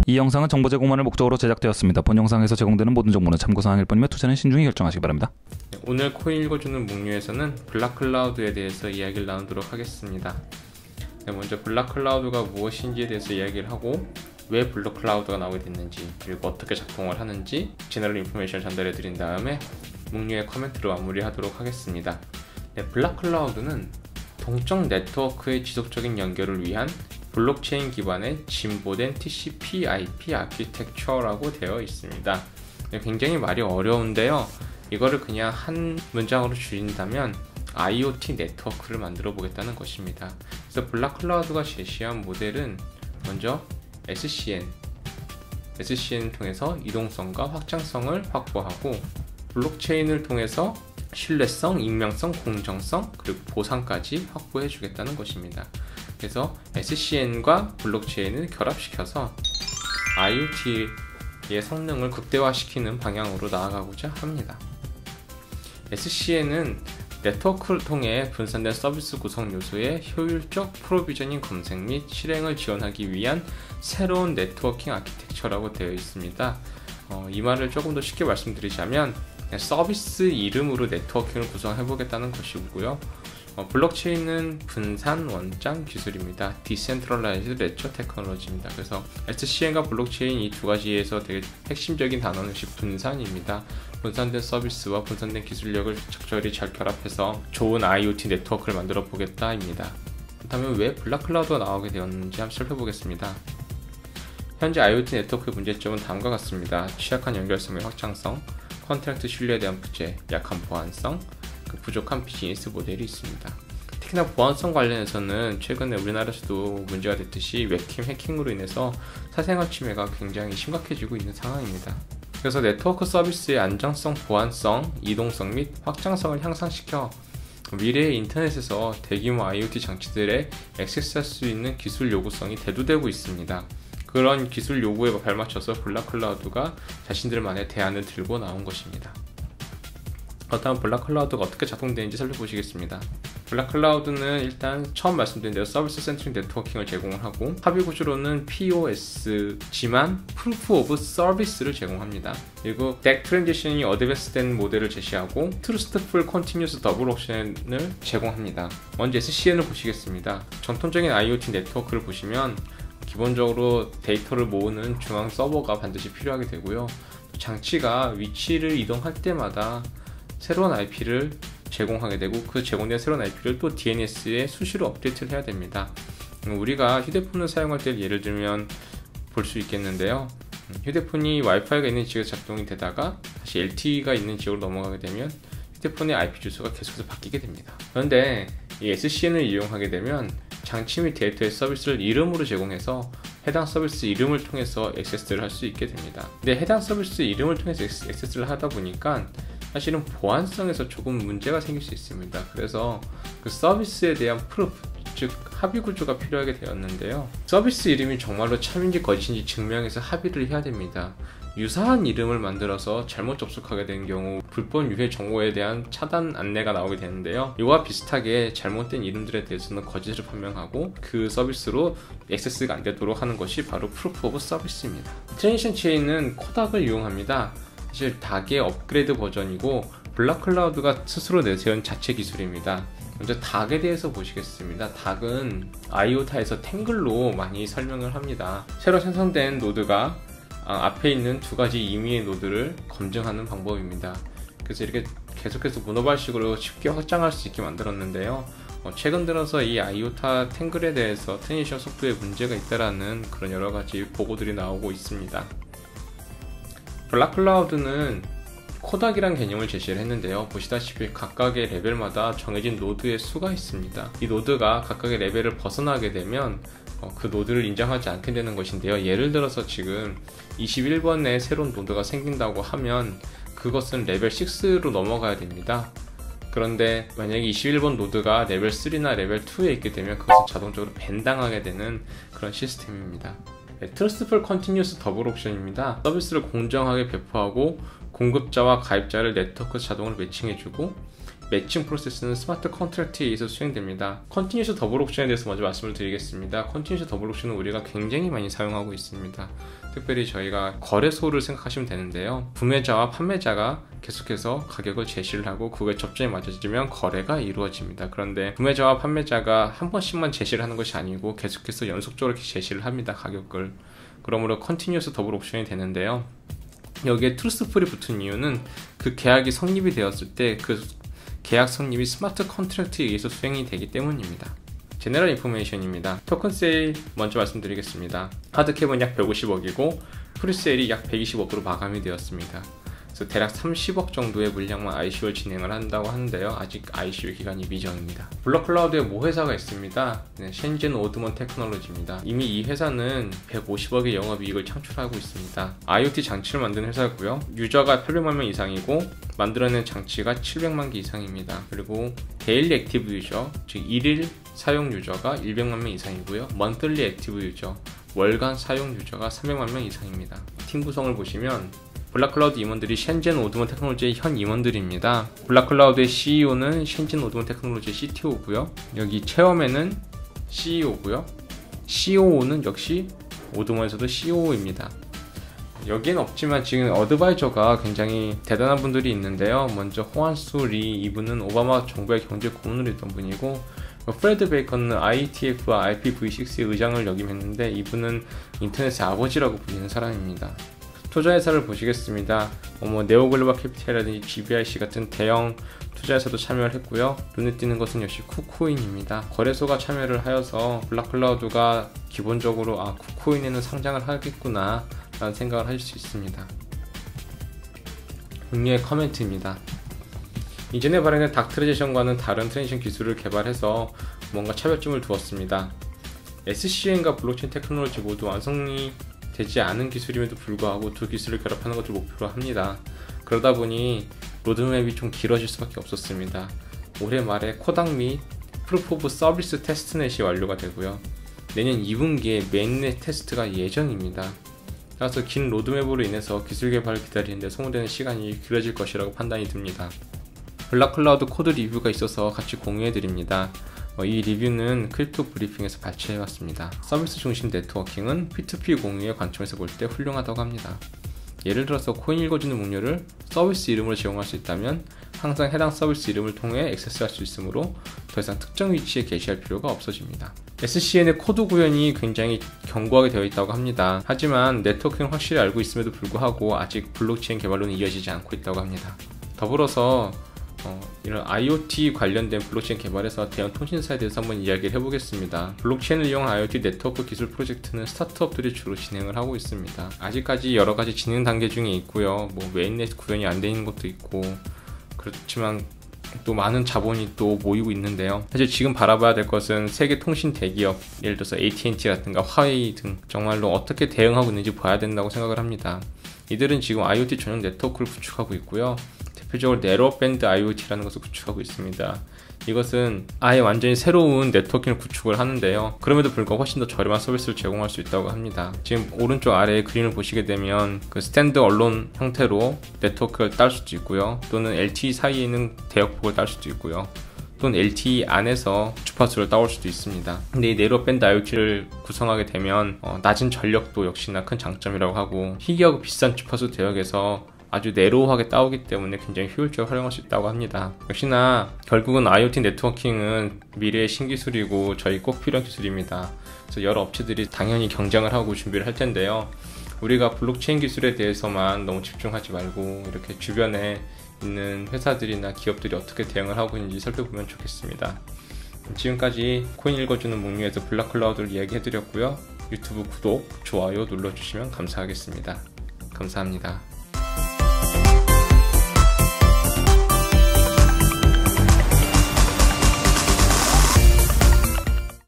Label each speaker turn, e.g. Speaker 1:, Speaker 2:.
Speaker 1: 이 영상은 정보 제공만을 목적으로 제작되었습니다. 본 영상에서 제공되는 모든 정보는 참고사항일 뿐이며 투자는 신중히 결정하시기 바랍니다.
Speaker 2: 오늘 코인 읽어주는 목류에서는 블락클라우드에 대해서 이야기를 나누도록 하겠습니다. 먼저 블락클라우드가 무엇인지에 대해서 이야기를 하고 왜 블락클라우드가 나오게 됐는지, 그리고 어떻게 작동을 하는지 제너럴 인포메이션을 전달해 드린 다음에 목류의 코멘트로 마무리하도록 하겠습니다. 블락클라우드는 동적 네트워크의 지속적인 연결을 위한 블록체인 기반의 진보된 TCP/IP 아키텍처라고 되어 있습니다. 굉장히 말이 어려운데요. 이거를 그냥 한 문장으로 줄인다면 IoT 네트워크를 만들어 보겠다는 것입니다. 그래서 블락클라우드가 제시한 모델은 먼저 SCN을 통해서 이동성과 확장성을 확보하고, 블록체인을 통해서 신뢰성, 익명성, 공정성, 그리고 보상까지 확보해 주겠다는 것입니다. 그래서 SCN과 블록체인을 결합시켜서 IoT의 성능을 극대화시키는 방향으로 나아가고자 합니다. SCN은 네트워크를 통해 분산된 서비스 구성 요소의 효율적 프로비저닝 검색 및 실행을 지원하기 위한 새로운 네트워킹 아키텍처라고 되어 있습니다. 이 말을 조금 더 쉽게 말씀드리자면 서비스 이름으로 네트워킹을 구성해 보겠다는 것이고요. 블록체인은 분산 원장 기술입니다. Decentralized Ledger Technology입니다. 그래서 SCN과 블록체인 이 두 가지에서 되게 핵심적인 단어는 분산입니다. 분산된 서비스와 분산된 기술력을 적절히 잘 결합해서 좋은 IoT 네트워크를 만들어 보겠다입니다. 그렇다면 왜 블락클라우드가 나오게 되었는지 한번 살펴보겠습니다. 현재 IoT 네트워크의 문제점은 다음과 같습니다. 취약한 연결성의 확장성, 컨트랙트 신뢰에 대한 부재, 약한 보안성, 부족한 비즈니스 모델이 있습니다. 특히나 보안성 관련해서는 최근에 우리나라에서도 문제가 됐듯이 웹캠 해킹으로 인해서 사생활 침해가 굉장히 심각해지고 있는 상황입니다. 그래서 네트워크 서비스의 안정성, 보안성, 이동성 및 확장성을 향상시켜 미래의 인터넷에서 대규모 IoT 장치들에 액세스할 수 있는 기술 요구성이 대두되고 있습니다. 그런 기술 요구에 발맞춰서 블락클라우드가 자신들만의 대안을 들고 나온 것입니다. 그렇다면 블락클라우드가 어떻게 작동되는지 살펴보시겠습니다. 블락클라우드는 일단 처음 말씀드린 대로 서비스 센트릭 네트워킹을 제공을 하고, 합의 구조로는 POS지만 Proof of Service를 제공합니다. 그리고 DAC 트랜지션이 어드밴스된 모델을 제시하고 Trustful Continuous Double Option을 제공합니다. 먼저 SCN을 보시겠습니다. 전통적인 IoT 네트워크를 보시면 기본적으로 데이터를 모으는 중앙 서버가 반드시 필요하게 되고요. 장치가 위치를 이동할 때마다 새로운 IP를 제공하게 되고, 그 제공된 새로운 IP를 또 DNS에 수시로 업데이트를 해야 됩니다. 우리가 휴대폰을 사용할 때 예를 들면 볼 수 있겠는데요. 휴대폰이 와이파이가 있는 지역에서 작동이 되다가 다시 LTE가 있는 지역으로 넘어가게 되면 휴대폰의 IP 주소가 계속해서 바뀌게 됩니다. 그런데 이 SCN을 이용하게 되면 장치 및 데이터의 서비스를 이름으로 제공해서 해당 서비스 이름을 통해서 액세스를 할 수 있게 됩니다. 근데 해당 서비스 이름을 통해서 액세스를 하다 보니까 사실은 보안성에서 조금 문제가 생길 수 있습니다. 그래서 그 서비스에 대한 프루프, 즉 합의 구조가 필요하게 되었는데요. 서비스 이름이 정말로 참인지 거짓인지 증명해서 합의를 해야 됩니다. 유사한 이름을 만들어서 잘못 접속하게 된 경우 불법 유해 정보에 대한 차단 안내가 나오게 되는데요. 이와 비슷하게 잘못된 이름들에 대해서는 거짓을 판명하고 그 서비스로 액세스가 안 되도록 하는 것이 바로 프루프 오브 서비스입니다. 트랜지션 체인은 코닥을 이용합니다. 사실 닥의 업그레이드 버전이고 블락클라우드가 스스로 내세운 자체 기술입니다. 먼저 닥에 대해서 보시겠습니다. 닥은 아이오타에서 탱글로 많이 설명을 합니다. 새로 생성된 노드가 앞에 있는 두 가지 임의의 노드를 검증하는 방법입니다. 그래서 이렇게 계속해서 문어발식으로 쉽게 확장할 수 있게 만들었는데요. 최근 들어서 이 아이오타 탱글에 대해서 트랜지션 속도에 문제가 있다라는 그런 여러 가지 보고들이 나오고 있습니다. 블락클라우드는 코닥이란 개념을 제시를 했는데요. 보시다시피 각각의 레벨마다 정해진 노드의 수가 있습니다. 이 노드가 각각의 레벨을 벗어나게 되면 그 노드를 인정하지 않게 되는 것인데요. 예를 들어서 지금 21번에 새로운 노드가 생긴다고 하면 그것은 레벨 6로 넘어가야 됩니다. 그런데 만약에 21번 노드가 레벨 3나 레벨 2에 있게 되면 그것은 자동적으로 밴당하게 되는 그런 시스템입니다. Trustful Continuous Double Option입니다. 서비스를 공정하게 배포하고 공급자와 가입자를 네트워크 자동으로 매칭해주고 매칭 프로세스는 스마트 컨트랙트에 의해서 수행됩니다. 컨티뉴스 더블 옵션에 대해서 먼저 말씀을 드리겠습니다. 컨티뉴스 더블 옵션은 우리가 굉장히 많이 사용하고 있습니다. 특별히 저희가 거래소를 생각하시면 되는데요. 구매자와 판매자가 계속해서 가격을 제시를 하고 그거에 접점이 맞아지면 거래가 이루어집니다. 그런데 구매자와 판매자가 한 번씩만 제시를 하는 것이 아니고 계속해서 연속적으로 이렇게 제시를 합니다. 가격을. 그러므로 컨티뉴스 더블 옵션이 되는데요. 여기에 트루스풀이 붙은 이유는 그 계약이 성립이 되었을 때 그 계약 성립이 스마트 컨트랙트에 의해서 수행이 되기 때문입니다. 제너럴 인포메이션입니다. 토큰 세일 먼저 말씀드리겠습니다. 하드캡은 약 150억이고 프리세일이 약 120억으로 마감이 되었습니다. 그래서 대략 30억 정도의 물량만 ICO를 진행을 한다고 하는데요. 아직 ICO 기간이 미정입니다. 블록클라우드에 모 회사가 있습니다. 셴젠 오드먼 테크놀로지입니다. 이미 이 회사는 150억의 영업이익을 창출하고 있습니다. IoT 장치를 만드는 회사고요. 유저가 800만 명 이상이고 만들어낸 장치가 700만 개 이상입니다. 그리고 데일리 액티브 유저, 즉 1일 사용 유저가 100만 명 이상이고요. 먼틀리 액티브 유저, 월간 사용 유저가 300만 명 이상입니다. 팀 구성을 보시면 블락클라우드 임원들이 셴젠 오드먼 테크놀로지의 현 임원들입니다. 블락클라우드의 CEO는 셴젠 오드먼 테크놀로지의 CTO고요. 여기 체험에는 CEO고요. COO는 역시 오드먼에서도 COO입니다. 여기엔 없지만 지금 어드바이저가 굉장히 대단한 분들이 있는데요. 먼저 호안수 리, 이분은 오바마 정부의 경제 고문으로 있던 분이고, 프레드 베이컨은 IETF와 IPv6의 의장을 역임했는데 이분은 인터넷의 아버지라고 불리는 사람입니다. 투자회사를 보시겠습니다. 네오글로벌 캐피탈이라든지 GBIC 같은 대형 투자회사도 참여를 했고요. 눈에 띄는 것은 역시 쿠코인입니다. 거래소가 참여를 하여서 블락클라우드가 기본적으로 쿠코인에는 상장을 하겠구나 라는 생각을 하실 수 있습니다. 응리의 커멘트입니다. 이전에 발행된 닥트레제이션과는 다른 트랜지션 기술을 개발해서 뭔가 차별점을 두었습니다. SCN과 블록체인 테크놀로지 모두 완성이 되지 않은 기술임에도 불구하고 두 기술을 결합하는 것을 목표로 합니다. 그러다 보니 로드맵이 좀 길어질 수밖에 없었습니다. 올해 말에 코닥 및 프루프 오브 서비스 테스트넷이 완료가 되고요. 내년 2분기에 메인넷 테스트가 예정입니다. 따라서 긴 로드맵으로 인해서 기술 개발을 기다리는데 소모되는 시간이 길어질 것이라고 판단이 듭니다. 블락클라우드 코드 리뷰가 있어서 같이 공유해드립니다. 이 리뷰는 크립토 브리핑에서 발췌해왔습니다. 서비스 중심 네트워킹은 P2P 공유의 관점에서 볼 때 훌륭하다고 합니다. 예를 들어서 코인 읽어주는 목록을 서비스 이름으로 제공할 수 있다면 항상 해당 서비스 이름을 통해 액세스할 수 있으므로 더 이상 특정 위치에 게시할 필요가 없어집니다. SCN의 코드 구현이 굉장히 견고하게 되어 있다고 합니다. 하지만 네트워킹을 확실히 알고 있음에도 불구하고 아직 블록체인 개발로는 이어지지 않고 있다고 합니다. 더불어서 이런 IoT 관련된 블록체인 개발에서 대형 통신사에 대해서 한번 이야기를 해보겠습니다. 블록체인을 이용한 IoT 네트워크 기술 프로젝트는 스타트업들이 주로 진행을 하고 있습니다. 아직까지 여러가지 진행 단계 중에 있고요. 메인넷 구현이 안 되어 있는 것도 있고 그렇지만 또 많은 자본이 또 모이고 있는데요. 사실 지금 바라봐야 될 것은 세계 통신 대기업, 예를 들어서 AT&T라든가 화웨이 등 정말로 어떻게 대응하고 있는지 봐야 된다고 생각을 합니다. 이들은 지금 IoT 전용 네트워크를 구축하고 있고요. 대표적으로 내로밴드 IoT라는 것을 구축하고 있습니다. 이것은 아예 완전히 새로운 네트워킹을 구축을 하는데요. 그럼에도 불구하고 훨씬 더 저렴한 서비스를 제공할 수 있다고 합니다. 지금 오른쪽 아래에 그림을 보시게 되면 그 스탠드 얼론 형태로 네트워크를 딸 수도 있고요. 또는 LTE 사이에 있는 대역폭을 딸 수도 있고요. 또는 LTE 안에서 주파수를 따올 수도 있습니다. 근데 이 내로밴드 IoT를 구성하게 되면 낮은 전력도 역시나 큰 장점이라고 하고 희귀하고 비싼 주파수 대역에서 아주 내로우하게 따오기 때문에 굉장히 효율적으로 활용할 수 있다고 합니다. 역시나 결국은 IoT 네트워킹은 미래의 신기술이고 저희 꼭 필요한 기술입니다. 그래서 여러 업체들이 당연히 경쟁을 하고 준비를 할 텐데요. 우리가 블록체인 기술에 대해서만 너무 집중하지 말고 이렇게 주변에 있는 회사들이나 기업들이 어떻게 대응을 하고 있는지 살펴보면 좋겠습니다. 지금까지 코인 읽어주는 목록에서 블락클라우드를 이야기해드렸고요. 유튜브 구독, 좋아요 눌러주시면 감사하겠습니다. 감사합니다.